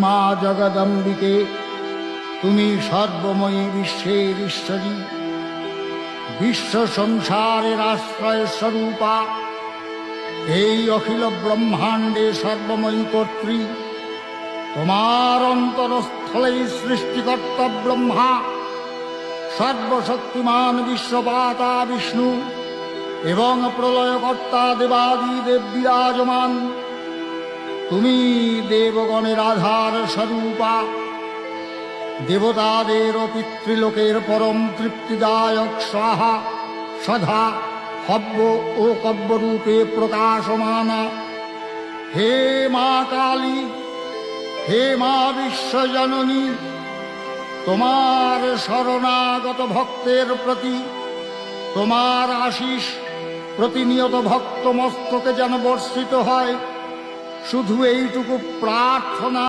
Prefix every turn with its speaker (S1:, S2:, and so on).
S1: মা জগদম্বিকে, তুমি সর্বময়ী বিশ্বের ঈশ্বরী, বিশ্ব সংসারের আশ্রয় স্বরূপা, এই অখিল ব্রহ্মাণ্ডে সর্বময়ী কর্ত্রী। তোমার অন্তরস্থলেই সৃষ্টিকর্তা ব্রহ্মা, সর্বশক্তিমান বিশ্বপাতা বিষ্ণু এবং প্রলয়কর্তা দেবাদিদেব বিরাজমান। তুমি দেবগণের আধার স্বরূপা, দেবতাদের ও পিতৃলোকের পরম তৃপ্তিদায়ক স্বাহা সধা হব্য ও কব্যরূপে প্রকাশমানা। হে মা কালী, হে মা বিশ্বজননী, তোমার শরণাগত ভক্তের প্রতি তোমার আশিস প্রতিনিয়ত ভক্ত মস্তকে যেন বর্ষিত হয়, শুধু এইটুকু প্রার্থনা।